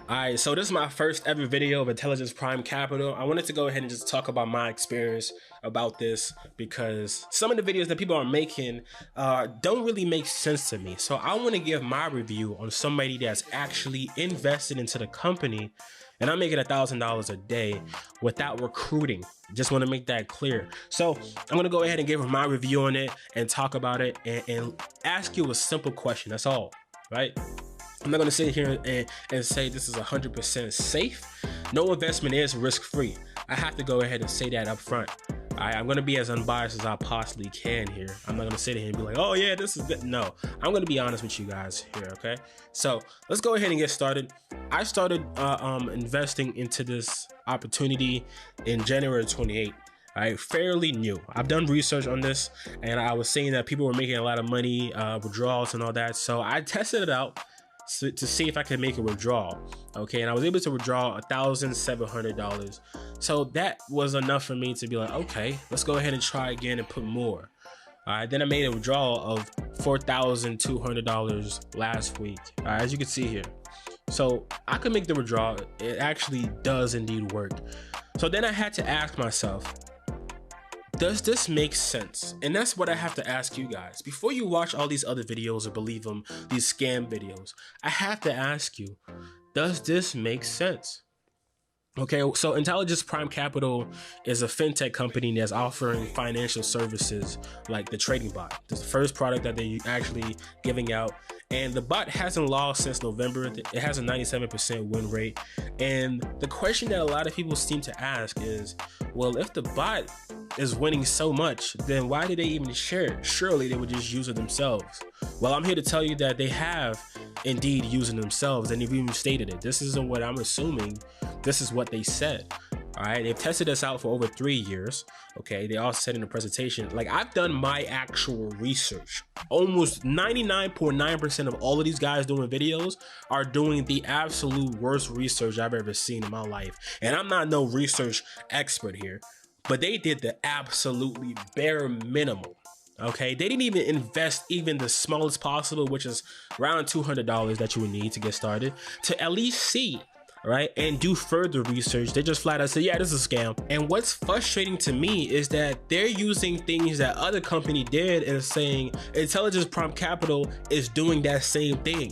Alright, so this is my first ever video of Intelligence Prime Capital. I wanted to go ahead and just talk about my experience about this because some of the videos that people are making don't really make sense to me. So I want to give my review on somebody that's actually invested into the company, and I'm making $1,000 a day without recruiting. Just want to make that clear. So I'm going to go ahead and give my review on it and talk about it and ask you a simple question. That's all, right? I'm not going to sit here and say this is 100% safe. No investment is risk-free. I have to go ahead and say that up front. I'm going to be as unbiased as I possibly can here. I'm not going to sit here and be like, oh yeah, this is good. No, I'm going to be honest with you guys here, okay? So let's go ahead and get started. I started investing into this opportunity in January 28th. Fairly new. I've done research on this, and I was seeing that people were making a lot of money, withdrawals and all that. So I tested it out to see if I could make a withdrawal. Okay, and I was able to withdraw $1,700. So that was enough for me to be like, okay, let's go ahead and try again and put more. Then I made a withdrawal of $4,200 last week, as you can see here. So I could make the withdrawal. It actually does indeed work. So then I had to ask myself, does this make sense? And that's what I have to ask you guys. Before you watch all these other videos or believe them, these scam videos, I have to ask you, does this make sense? Okay, so Intelligence Prime Capital is a fintech company that's offering financial services like the trading bot. This is the first product that they're actually giving out. And the bot hasn't lost since November. It has a 97% win rate. And the question that a lot of people seem to ask is, well, if the bot is winning so much, then why did they even share it? Surely they would just use it themselves. Well, I'm here to tell you that they have indeed used it themselves, and they've even stated it. This isn't what I'm assuming. This is what they said. All right, they've tested this out for over 3 years. Okay, they also said in the presentation, like, I've done my actual research. Almost 99.9% of all of these guys doing videos are doing the absolute worst research I've ever seen in my life. And I'm not no research expert here, but they did the absolutely bare minimum. Okay, they didn't even invest even the smallest possible, which is around $200 that you would need to get started to at least see, right, and do further research. They just flat out say, yeah, this is a scam. And what's frustrating to me is that they're using things that other company did and saying Intelligence Prime Capital is doing that same thing.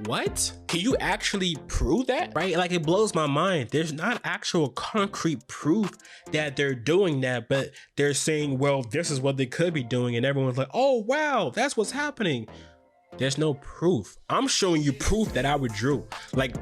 What? Can you actually prove that? Right? Like, it blows my mind. There's not actual concrete proof that they're doing that, but they're saying, well, this is what they could be doing. And everyone's like, oh, wow, that's what's happening. There's no proof. I'm showing you proof that I withdrew. Like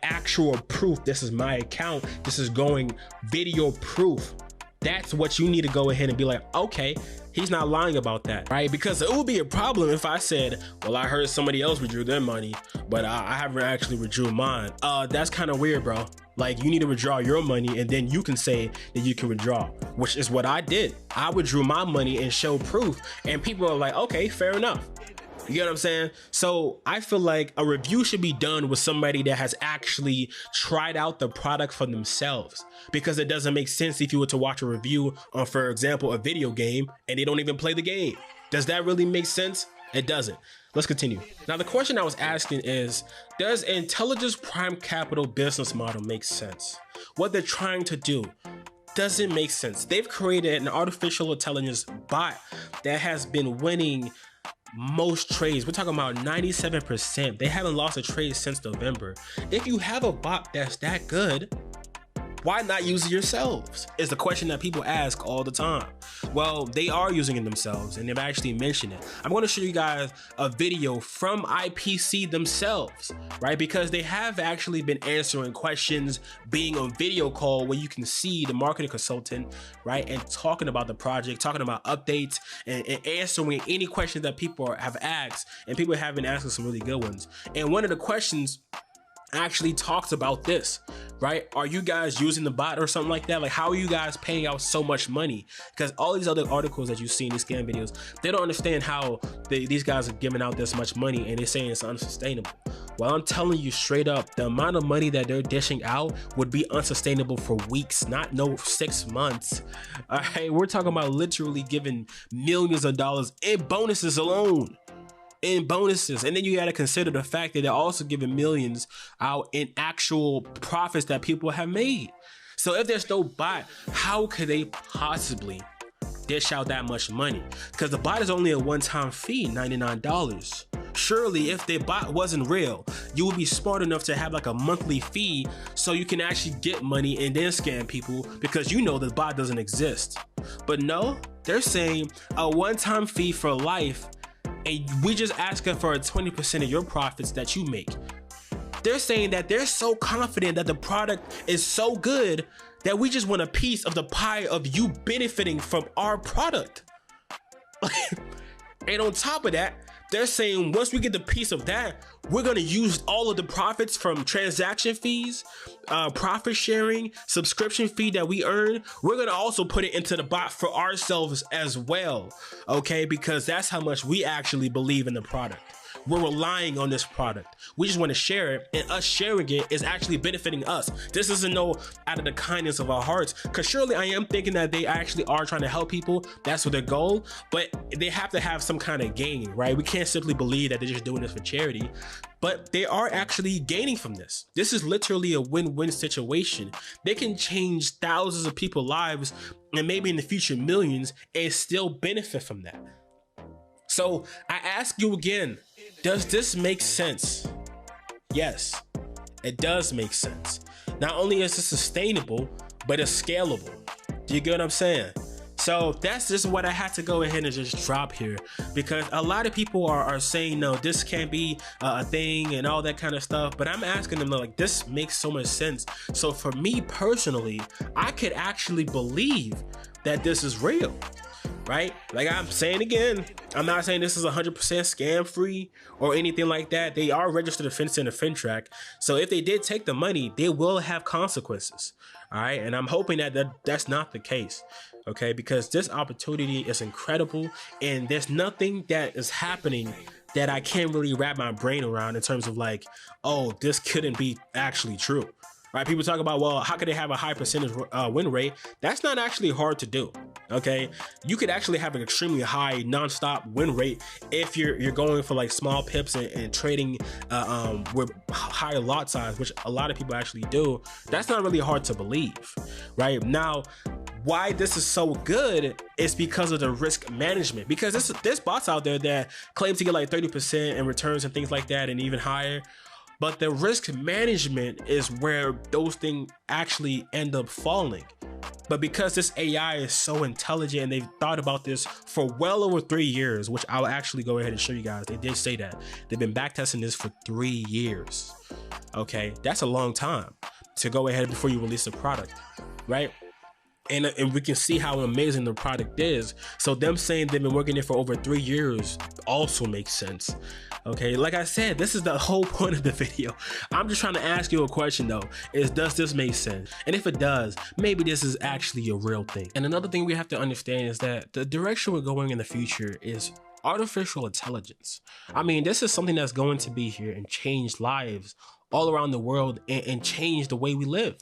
actual proof. This is my account. This is going video proof. That's what you need to go ahead and be like, okay, he's not lying about that, right? Because it would be a problem if I said, well, I heard somebody else withdrew their money, but I haven't actually withdrew mine. That's kind of weird, bro. Like, you need to withdraw your money and then you can say that you can withdraw, which is what I did. I withdrew my money and showed proof, and people are like, okay, fair enough. You get what I'm saying? So I feel like a review should be done with somebody that has actually tried out the product for themselves, because it doesn't make sense if you were to watch a review on, for example, a video game and they don't even play the game. Does that really make sense? It doesn't. Let's continue. Now, the question I was asking is, does Intelligence Prime Capital business model make sense? What they're trying to do, does it make sense? They've created an artificial intelligence bot that has been winning most trades. We're talking about 97%. They haven't lost a trade since November. If you have a bot that's that good, why not use it yourselves? Is the question that people ask all the time. Well, they are using it themselves, and they've actually mentioned it. I'm going to show you guys a video from IPC themselves, right? Because they have actually been answering questions, being on video call where you can see the marketing consultant, right? And talking about the project, talking about updates, and answering any questions that people have asked. And people have been asking some really good ones. And one of the questions actually talks about this, right? Are you guys using the bot or something like that? Like, how are you guys paying out so much money? Because all these other articles that you see in these scam videos, they don't understand how these guys are giving out this much money, and they're saying it's unsustainable. Well, I'm telling you straight up, the amount of money that they're dishing out would be unsustainable for weeks, not no 6 months. All right, we're talking about literally giving millions of dollars in bonuses alone. in bonuses. And then you got to consider the fact that they're also giving millions out in actual profits that people have made. So if there's no bot, how could they possibly dish out that much money? Because the bot is only a one-time fee, $99. Surely if the bot wasn't real, you would be smart enough to have like a monthly fee so you can actually get money and then scam people, because you know the bot doesn't exist. But no, they're saying a one-time fee for life, and we just asking for a 20% of your profits that you make. They're saying that they're so confident that the product is so good that we just want a piece of the pie of you benefiting from our product. And on top of that, they're saying once we get the piece of that, we're gonna use all of the profits from transaction fees, profit sharing, subscription fee that we earn. We're gonna also put it into the bot for ourselves as well, okay? Because that's how much we actually believe in the product. We're relying on this product. We just want to share it, and us sharing it is actually benefiting us. This isn't no out of the kindness of our hearts, because surely I am thinking that they actually are trying to help people. That's what their goal, but they have to have some kind of gain, right? We can't simply believe that they're just doing this for charity, but they are actually gaining from this. This is literally a win-win situation. They can change thousands of people's lives, and maybe in the future millions, and still benefit from that. So I ask you again, does this make sense? Yes, it does make sense. Not only is it sustainable, but it's scalable. Do you get what I'm saying? So that's just what I had to go ahead and just drop here, because a lot of people are saying, no, this can't be a thing and all that kind of stuff. But I'm asking them, like, this makes so much sense. So for me personally, I could actually believe that this is real. Right? Like I'm saying again, I'm not saying this is 100% scam free or anything like that. They are registered offense in the FinTrack. So if they did take the money, they will have consequences. All right. And I'm hoping that that's not the case. Okay. Because this opportunity is incredible, and there's nothing that is happening that I can't really wrap my brain around in terms of like, oh, this couldn't be actually true. Right? People talk about, well, how could they have a high percentage win rate? That's not actually hard to do. Okay, you could actually have an extremely high nonstop win rate if you're going for like small pips and trading with higher lot size, which a lot of people actually do. That's not really hard to believe, right? Now, why this is so good is because of the risk management. Because there's bots out there that claim to get like 30% in returns and things like that, and even higher. But the risk management is where those things actually end up falling. But because this AI is so intelligent, and they've thought about this for well over 3 years, which I'll actually go ahead and show you guys. They did say that. They've been backtesting this for 3 years. Okay, that's a long time to go ahead before you release a product, right? And we can see how amazing the product is. So them saying they've been working it for over 3 years also makes sense. Okay, like I said, this is the whole point of the video. I'm just trying to ask you a question though, does this make sense? And if it does, maybe this is actually a real thing. And another thing we have to understand is that the direction we're going in the future is artificial intelligence. I mean, this is something that's going to be here and change lives all around the world and change the way we live.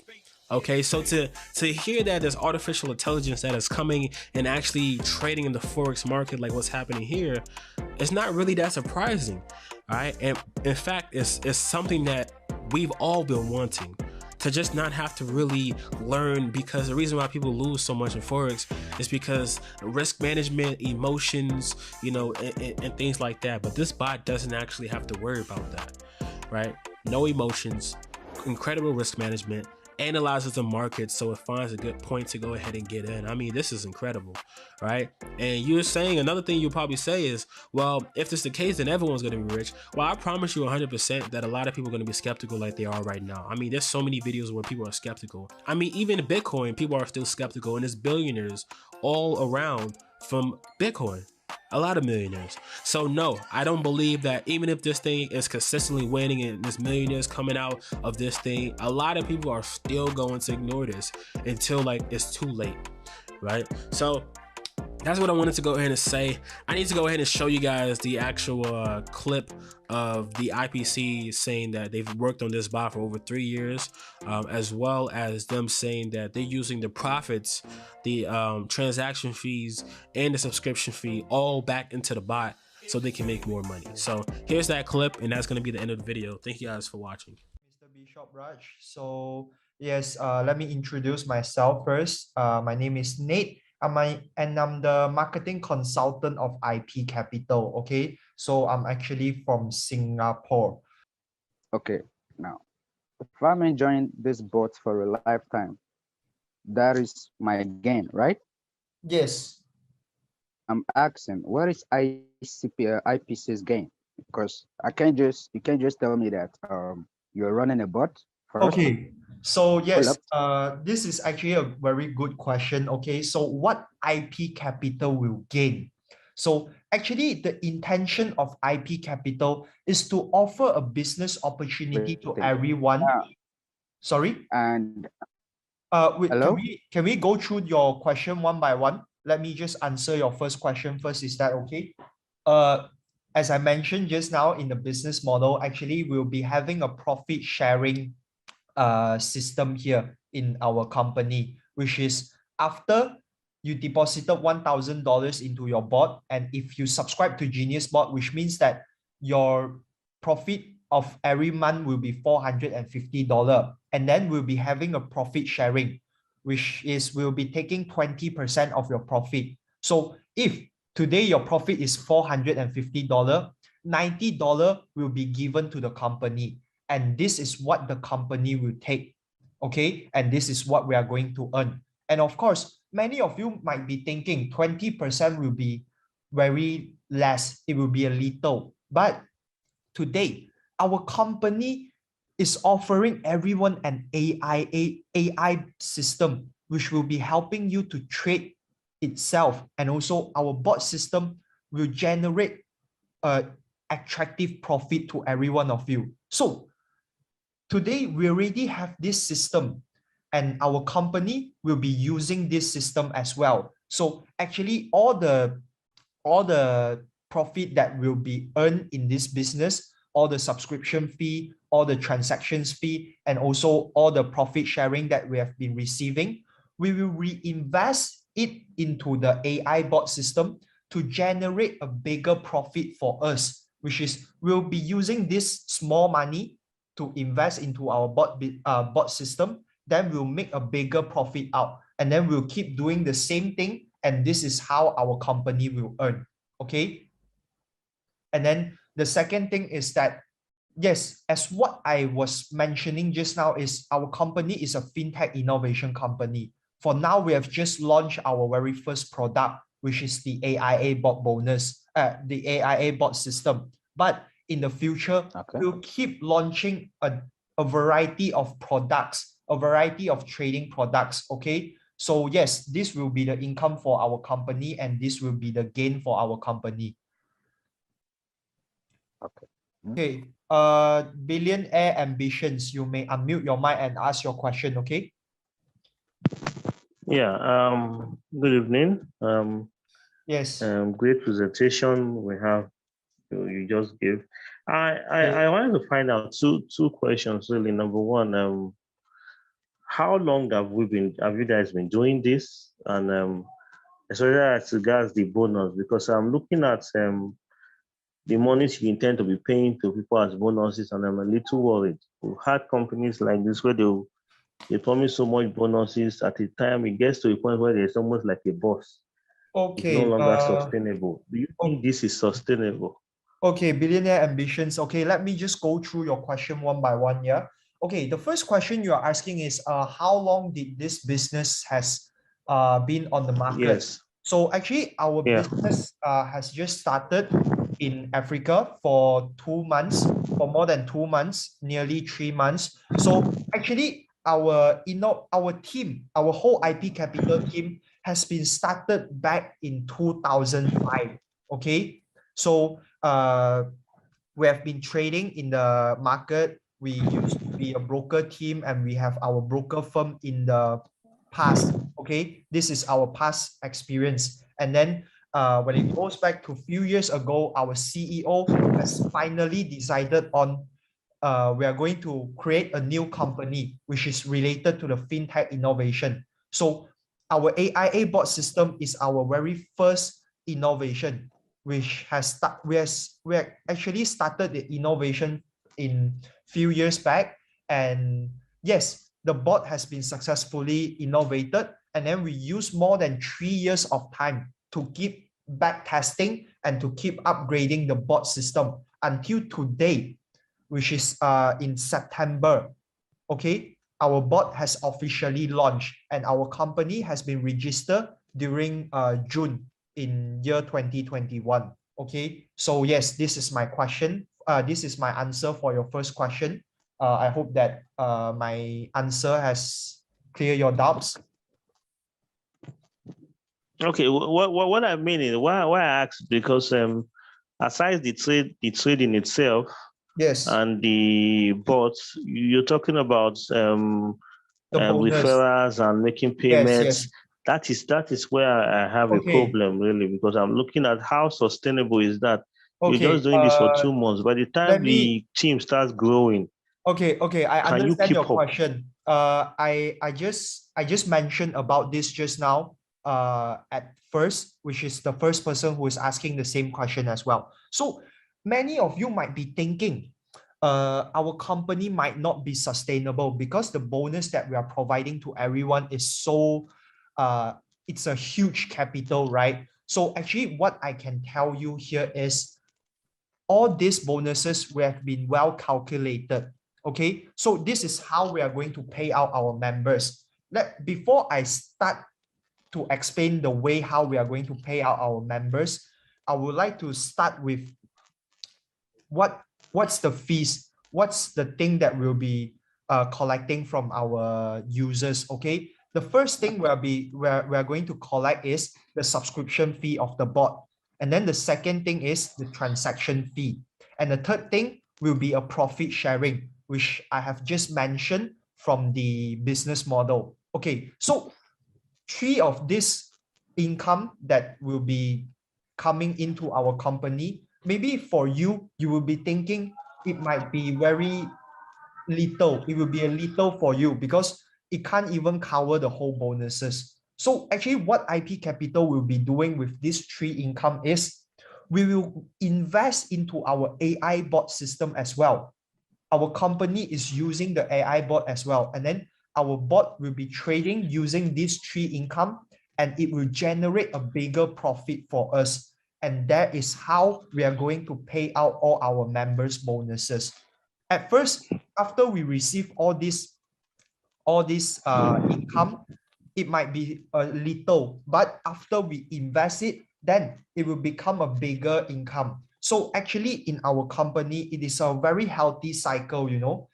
Okay, so to hear that there's artificial intelligence that is coming and actually trading in the Forex market like what's happening here, it's not really that surprising. All right, and in fact, it's something that we've all been wanting, to just not have to really learn, because the reason why people lose so much in Forex is because risk management, emotions, you know, and things like that. But this bot doesn't actually have to worry about that, right? No emotions, incredible risk management, analyzes the market so it finds a good point to go ahead and get in. I mean, this is incredible, right? And you're saying, another thing you'll probably say is, well, if this is the case, then everyone's going to be rich. Well, I promise you 100% that a lot of people are going to be skeptical like they are right now. I mean, there's so many videos where people are skeptical. I mean, even in Bitcoin, people are still skeptical, and there's billionaires all around from Bitcoin. A lot of millionaires. So no, I don't believe that even if this thing is consistently winning and there's millionaires coming out of this thing, a lot of people are still going to ignore this until like it's too late, right? So that's what I wanted to go ahead and say. I need to go ahead and show you guys the actual clip of the IPC saying that they've worked on this bot for over 3 years, as well as them saying that they're using the profits, the transaction fees, and the subscription fee all back into the bot so they can make more money. So here's that clip, and that's going to be the end of the video. Thank you guys for watching. Mr. Bishop Raj. So yes, let me introduce myself first. My name is Nate. And I'm the marketing consultant of IP Capital. Okay, so I'm actually from Singapore. Okay, now, if I'm enjoying this bot for a lifetime, that is my gain, right? Yes. I'm asking, what is IPC's gain? Because you can't just tell me that you're running a bot first. Okay. So Hold yes, up. this is actually a very good question. Okay, so what IP Capital will gain? So actually, the intention of IP Capital is to offer a business opportunity to Waiting. everyone. Sorry. And Wait, hello? can we go through your question one by one? Let me just answer your first question first. Is that okay? Uh, as I mentioned just now in the business model, actually we'll be having a profit sharing system here in our company, which is after you deposited $1,000 into your bot, and if you subscribe to Genius Bot, which means that your profit of every month will be $450, and then we'll be having a profit sharing, which is we'll be taking 20% of your profit. So if today your profit is $450, $90 will be given to the company, and this is what the company will take. Okay, and this is what we are going to earn. And of course, many of you might be thinking 20% will be very less, it will be a little, but today our company is offering everyone an AI system which will be helping you to trade itself, and also our bot system will generate attractive profit to every one of you. So today we already have this system, and our company will be using this system as well. So actually all the profit that will be earned in this business, all the subscription fee, all the transactions fee, and also all the profit sharing that we have been receiving, we will reinvest it into the AI bot system to generate a bigger profit for us, which is we'll be using this small money to invest into our bot system, then we'll make a bigger profit out, and then we'll keep doing the same thing, and this is how our company will earn. Okay, and then the second thing is that, yes, as what I was mentioning just now, is our company is a fintech innovation company. For now, we have just launched our very first product, which is the AIA bot bonus, the AIA bot system. But in the future, we'll keep launching a variety of products, a variety of trading products. Okay, so yes, this will be the income for our company, and this will be the gain for our company. Okay. Okay, billionaire ambitions, you may unmute your mic and ask your question. Okay. Yeah, good evening. Yes. Great presentation we have you just gave. I wanted to find out two questions really. Number one, how long have you guys been doing this? And especially as regards the bonus, because I'm looking at the monies you intend to be paying to people as bonuses, and I'm a little worried. We've had companies like this where they promise so much bonuses. At the time it gets to a point where it's almost like a boss. It's no Okay. longer sustainable. Do you think this is sustainable? Okay, billionaire ambitions. Okay, let me just go through your question one by one. Yeah. Okay, the first question you are asking is how long did this business has been on the market? Yes. So actually our business has just started in Africa for 2 months, for more than 2 months, nearly 3 months. So actually our team, our whole IP Capital team has been started back in 2005. Okay, so we have been trading in the market. We used to be a broker team, and we have our broker firm in the past. Okay, this is our past experience. And then when it goes back to a few years ago, our CEO has finally decided on we are going to create a new company which is related to the fintech innovation. So our AIA bot system is our very first innovation. which we actually started the innovation in few years back. And yes, the bot has been successfully innovated. And then we use more than 3 years of time to keep back testing and to keep upgrading the bot system until today, which is in September. Okay, our bot has officially launched and our company has been registered during June in year 2021. Okay, so yes, this is my question. This is my answer for your first question. I hope that my answer has cleared your doubts. Okay, what I mean is why I asked, because aside the trade in itself, Yes, and the bots, you're talking about the bonus. referrals and making Yes, payments. yes. That is where I have a Okay, problem, really, because I'm looking at how sustainable is that. You're okay. just doing this for 2 months. By the time Let me the team starts growing, Okay, I can you understand your keep up? question. I just mentioned about this just now. At first, which is the first person who is asking the same question as well. So many of you might be thinking, our company might not be sustainable because the bonus that we are providing to everyone is so, it's a huge capital, right? So actually, what I can tell you here is all these bonuses we have been well calculated. Okay, so this is how we are going to pay out our members. Before I start to explain the way how we are going to pay out our members, I would like to start with what's the fees, what's the thing that we'll be collecting from our users. Okay, the first thing we're going to collect is the subscription fee of the bot. And then the second thing is the transaction fee. And the third thing will be a profit sharing, which I have just mentioned from the business model. Okay, so three of this income that will be coming into our company, maybe for you, you will be thinking it might be very little. It will be a little for you because it can't even cover the whole bonuses. So actually what IP Capital will be doing with this three income is we will invest into our AI bot system as well. Our company is using the AI bot as well. And then our bot will be trading using these three income and it will generate a bigger profit for us. And that is how we are going to pay out all our members' bonuses. At first, after we receive all this income, it might be a little, but after we invest it, then it will become a bigger income. So actually in our company, it is a very healthy cycle, you know.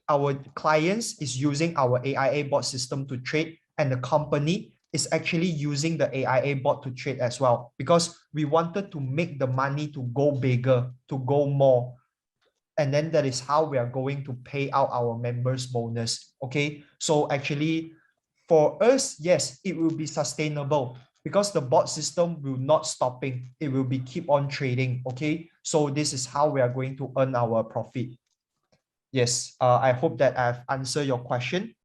Our clients is using our AIA bot system to trade, and the company is actually using the AIA bot to trade as well, because we wanted to make the money to go bigger, to go more. And then that is how we are going to pay out our members bonus. Okay, so actually for us, yes, it will be sustainable because the bot system will not stopping, it will be keep on trading. Okay, so this is how we are going to earn our profit. Yes, I hope that I've answered your question.